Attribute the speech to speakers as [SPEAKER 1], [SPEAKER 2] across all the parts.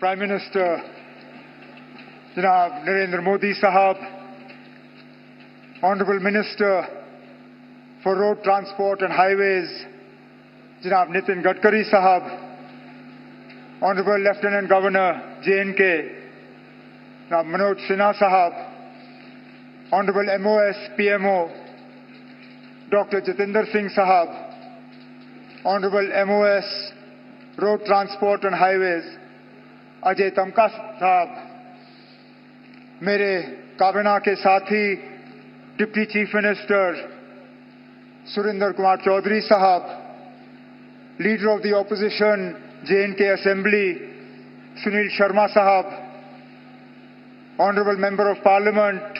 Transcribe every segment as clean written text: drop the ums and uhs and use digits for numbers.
[SPEAKER 1] Prime Minister Janab Narendra Modi Sahab, Honorable Minister for Road Transport and Highways Janab Nitin Gadkari Sahab, Honorable Lieutenant Governor J&K Janab Manoj Sinha Sahab, Honorable MOS PMO Dr. Jatinder Singh Sahab, Honorable MOS Road Transport and Highways Ajay Tamka Sahab, मेरे काबिना के साथी deputy chief minister Surendra Kumar Chaudhary sahab, leader of the opposition J&K assembly Sunil Sharma sahab, honourable member of parliament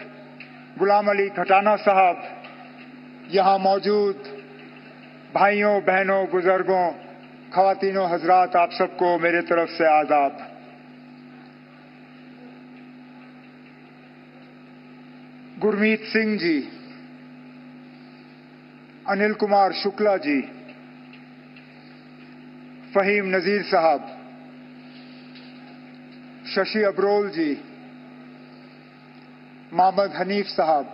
[SPEAKER 1] Ghulam Ali Khatana sahab, यहाँ मौजूद भाइयों बहनों बुजुर्गों ख़वातीनों हजरात, आप सबको मेरे तरफ से आदाब। गुरमीत सिंह जी, अनिल कुमार शुक्ला जी, फहीम नजीर साहब, शशि अब्रोल जी, मोहम्मद हनीफ साहब,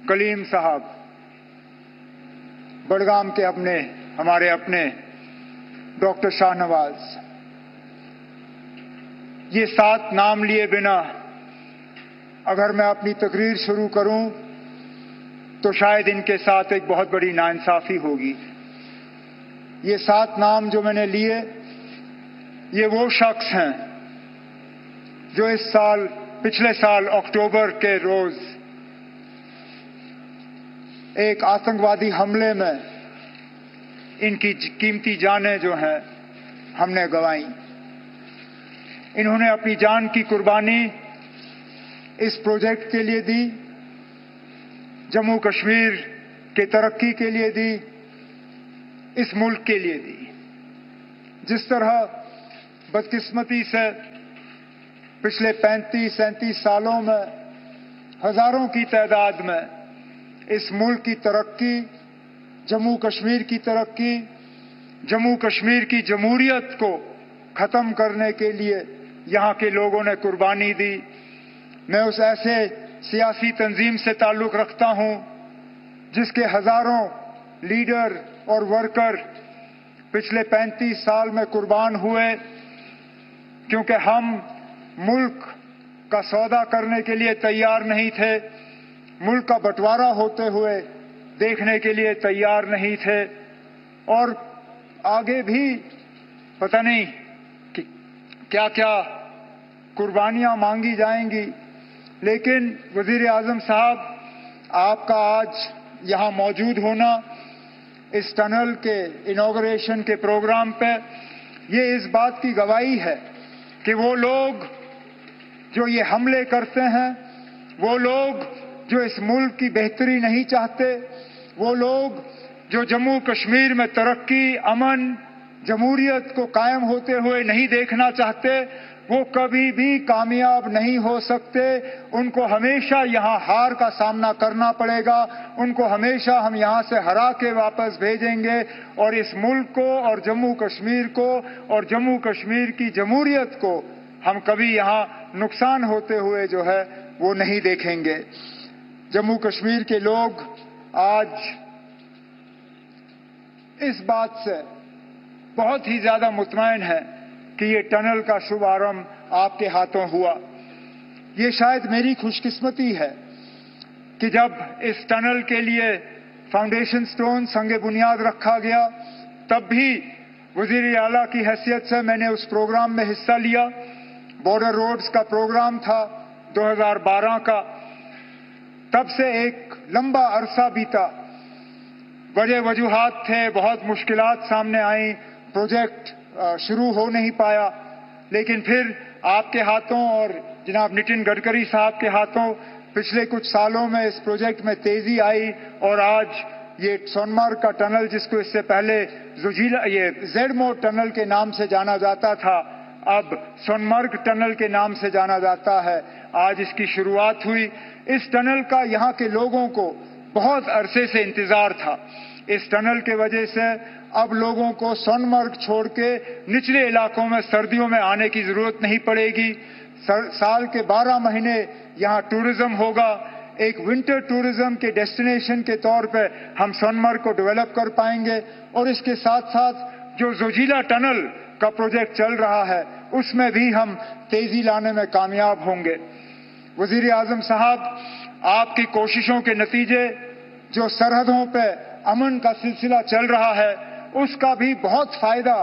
[SPEAKER 1] कलीम साहब, बड़गाम के हमारे अपने डॉक्टर शाहनवाज, ये 7 नाम लिए बिना अगर मैं अपनी तकरीर शुरू करूं तो शायद इनके साथ एक बहुत बड़ी नाइंसाफी होगी। ये 7 नाम जो मैंने लिए, ये वो शख्स हैं जो पिछले साल अक्टूबर के रोज एक आतंकवादी हमले में इनकी कीमती जानें जो हैं हमने गंवाई। इन्होंने अपनी जान की कुर्बानी इस प्रोजेक्ट के लिए दी, जम्मू कश्मीर के तरक्की के लिए दी, इस मुल्क के लिए दी। जिस तरह बदकिस्मती से पिछले 35-37 सालों में हजारों की तादाद में इस मुल्क की तरक्की, जम्मू कश्मीर की तरक्की, जम्मू कश्मीर की जमहूरियत को खत्म करने के लिए यहाँ के लोगों ने कुर्बानी दी। मैं उस ऐसे सियासी तंजीम से ताल्लुक़ रखता हूँ जिसके हजारों लीडर और वर्कर पिछले 35 साल में कुर्बान हुए, क्योंकि हम मुल्क का सौदा करने के लिए तैयार नहीं थे, मुल्क का बंटवारा होते हुए देखने के लिए तैयार नहीं थे, और आगे भी पता नहीं कि क्या क्या कुर्बानियां मांगी जाएंगी। लेकिन वजीर आजम साहब, आपका आज यहाँ मौजूद होना इस टनल के इनॉग्रेशन के प्रोग्राम पे, ये इस बात की गवाही है कि वो लोग जो ये हमले करते हैं, वो लोग जो इस मुल्क की बेहतरी नहीं चाहते, वो लोग जो जम्मू कश्मीर में तरक्की, अमन, जमहूरियत को कायम होते हुए नहीं देखना चाहते, वो कभी भी कामयाब नहीं हो सकते। उनको हमेशा यहाँ हार का सामना करना पड़ेगा, उनको हमेशा हम यहाँ से हरा के वापस भेजेंगे, और इस मुल्क को और जम्मू कश्मीर को और जम्मू कश्मीर की जमहूरियत को हम कभी यहाँ नुकसान होते हुए जो है वो नहीं देखेंगे। जम्मू कश्मीर के लोग आज इस बात से बहुत ही ज्यादा मुतमईन है कि ये टनल का शुभारंभ आपके हाथों हुआ। ये शायद मेरी खुशकिस्मती है कि जब इस टनल के लिए फाउंडेशन स्टोन संगे बुनियाद रखा गया, तब भी वजीर आला की हैसियत से मैंने उस प्रोग्राम में हिस्सा लिया। बॉर्डर रोड्स का प्रोग्राम था 2012 का। तब से एक लंबा अरसा बीता, वजह वजूहात थे, बहुत मुश्किलात सामने आई, प्रोजेक्ट शुरू हो नहीं पाया। लेकिन फिर आपके हाथों और जनाब नितिन गडकरी साहब के हाथों पिछले कुछ सालों में इस प्रोजेक्ट में तेजी आई, और आज ये सोनमर्ग का टनल, जिसको इससे पहले ज़ेडमो टनल के नाम से जाना जाता था, अब सोनमर्ग टनल के नाम से जाना जाता है, आज इसकी शुरुआत हुई। इस टनल का यहाँ के लोगों को बहुत अरसे से इंतजार था। इस टनल के वजह से अब लोगों को सोनमर्ग छोड़ के निचले इलाकों में सर्दियों में आने की जरूरत नहीं पड़ेगी। साल के 12 महीने यहाँ टूरिज्म होगा। एक विंटर टूरिज्म के डेस्टिनेशन के तौर पे हम सोनमर्ग को डेवलप कर पाएंगे और इसके साथ साथ जो जोजिला टनल का प्रोजेक्ट चल रहा है उसमें भी हम तेजी लाने में कामयाब होंगे। वजीर आजम साहब, आपकी कोशिशों के नतीजे जो सरहदों पे अमन का सिलसिला चल रहा है उसका भी बहुत फायदा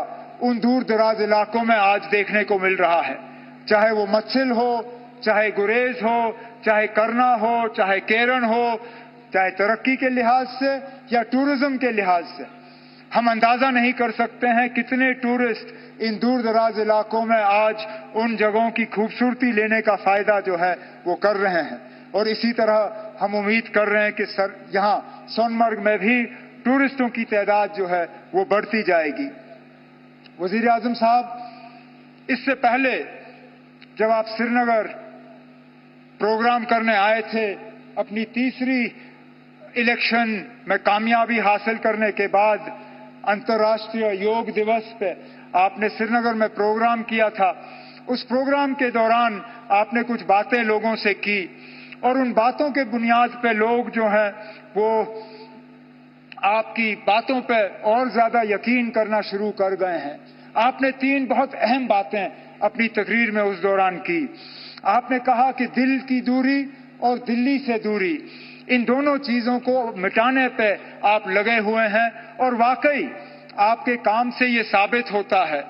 [SPEAKER 1] उन दूर दराज इलाकों में आज देखने को मिल रहा है। चाहे वो मत्सिल हो, चाहे गुरेज हो, चाहे करना हो, चाहे केरन हो, चाहे तरक्की के लिहाज से या टूरिज्म के लिहाज से। हम अंदाजा नहीं कर सकते हैं कितने टूरिस्ट इन दूर दराज इलाकों में आज उन जगहों की खूबसूरती लेने का फायदा जो है वो कर रहे हैं। और इसी तरह हम उम्मीद कर रहे हैं कि यहाँ सोनमर्ग में भी टूरिस्टों की तादाद जो है वो बढ़ती जाएगी। वजीर आजम साहब, इससे पहले जब आप श्रीनगर प्रोग्राम करने आए थे, अपनी तीसरी इलेक्शन में कामयाबी हासिल करने के बाद अंतर्राष्ट्रीय योग दिवस पे आपने श्रीनगर में प्रोग्राम किया था। उस प्रोग्राम के दौरान आपने कुछ बातें लोगों से की और उन बातों के बुनियाद पे लोग जो हैं वो आपकी बातों पे और ज्यादा यकीन करना शुरू कर गए हैं। आपने 3 बहुत अहम बातें अपनी तकरीर में उस दौरान की। आपने कहा कि दिल की दूरी और दिल्ली से दूरी, इन दोनों चीजों को मिटाने पे आप लगे हुए हैं और वाकई आपके काम से ये साबित होता है।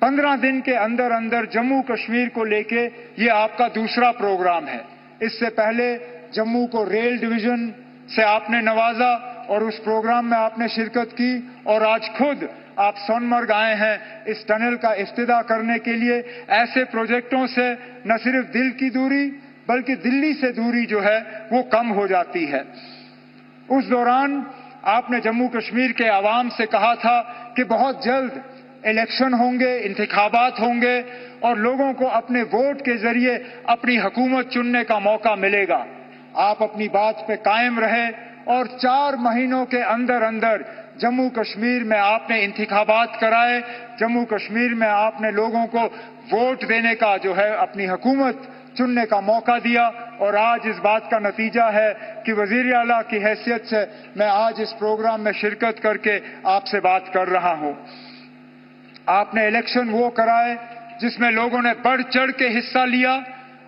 [SPEAKER 1] 15 दिन के अंदर अंदर जम्मू कश्मीर को लेके ये आपका दूसरा प्रोग्राम है। इससे पहले जम्मू को रेल डिवीजन से आपने नवाजा और उस प्रोग्राम में आपने शिरकत की और आज खुद आप सोनमर्ग आए हैं इस टनल का इफ्तिदा करने के लिए। ऐसे प्रोजेक्टों से न सिर्फ दिल की दूरी बल्कि दिल्ली से दूरी जो है वो कम हो जाती है। उस दौरान आपने जम्मू कश्मीर के आवाम से कहा था कि बहुत जल्द इलेक्शन होंगे, इंतखाबात होंगे और लोगों को अपने वोट के जरिए अपनी हुकूमत चुनने का मौका मिलेगा। आप अपनी बात पे कायम रहे और 4 महीनों के अंदर अंदर जम्मू कश्मीर में आपने इंतखाबात कराए। जम्मू कश्मीर में आपने लोगों को वोट देने का जो है अपनी हुकूमत चुनने का मौका दिया और आज इस बात का नतीजा है कि वजीर आला की हैसियत से मैं आज इस प्रोग्राम में शिरकत करके आपसे बात कर रहा हूं। आपने इलेक्शन वो कराए जिसमें लोगों ने बढ़ चढ़ के हिस्सा लिया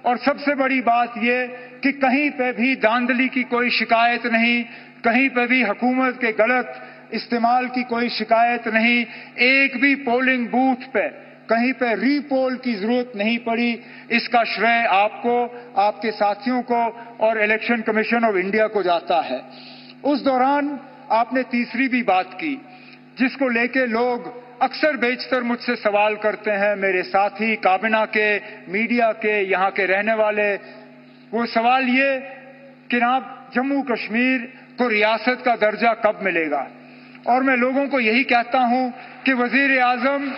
[SPEAKER 1] और सबसे बड़ी बात यह कि कहीं पे भी धांधली की कोई शिकायत नहीं, कहीं पे भी हुकूमत के गलत इस्तेमाल की कोई शिकायत नहीं। एक भी पोलिंग बूथ पे कहीं पे रीपोल की जरूरत नहीं पड़ी। इसका श्रेय आपको, आपके साथियों को और इलेक्शन कमीशन ऑफ इंडिया को जाता है। उस दौरान आपने तीसरी भी बात की जिसको लेके लोग अक्सर बेशतर मुझसे सवाल करते हैं, मेरे साथी काबिना के, मीडिया के, यहाँ के रहने वाले। वो सवाल ये कि जनाब जम्मू कश्मीर को रियासत का दर्जा कब मिलेगा? और मैं लोगों को यही कहता हूं कि वजीर आजम,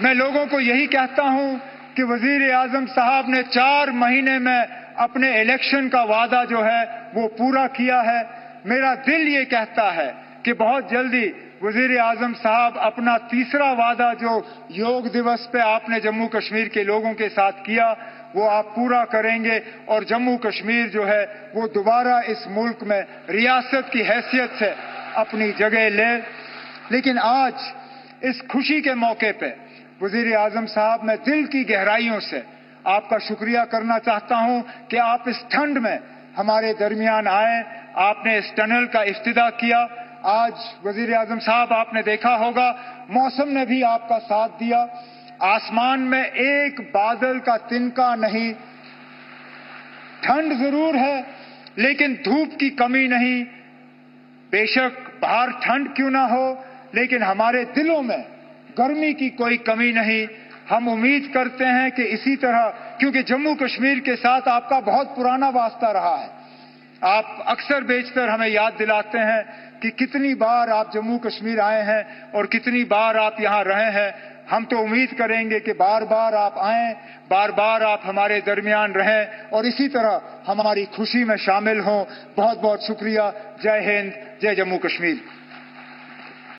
[SPEAKER 1] मैं लोगों को यही कहता हूं कि वजीर आजम साहब ने 4 महीने में अपने इलेक्शन का वादा जो है वो पूरा किया है। मेरा दिल ये कहता है कि बहुत जल्दी वजीर आजम साहब अपना तीसरा वादा जो योग दिवस पे आपने जम्मू कश्मीर के लोगों के साथ किया वो आप पूरा करेंगे और जम्मू कश्मीर जो है वो दोबारा इस मुल्क में रियासत की हैसियत से अपनी जगह ले। लेकिन आज इस खुशी के मौके पे वजीर आजम साहब, मैं दिल की गहराइयों से आपका शुक्रिया करना चाहता हूं कि आप इस ठंड में हमारे दरमियान आए, आपने इस टनल का इफ्तिदा किया। आज वजीर आजम साहब आपने देखा होगा मौसम ने भी आपका साथ दिया। आसमान में एक बादल का तिनका नहीं। ठंड जरूर है लेकिन धूप की कमी नहीं। बेशक बाहर ठंड क्यों ना हो लेकिन हमारे दिलों में गर्मी की कोई कमी नहीं। हम उम्मीद करते हैं कि इसी तरह, क्योंकि जम्मू कश्मीर के साथ आपका बहुत पुराना वास्ता रहा है। आप अक्सर बेशतर हमें याद दिलाते हैं कि कितनी बार आप जम्मू कश्मीर आए हैं और कितनी बार आप यहां रहे हैं। हम तो उम्मीद करेंगे कि बार बार आप आएं, बार बार आप हमारे दरमियान रहें और इसी तरह हमारी खुशी में शामिल हों। बहुत बहुत शुक्रिया। जय हिंद, जय जम्मू कश्मीर।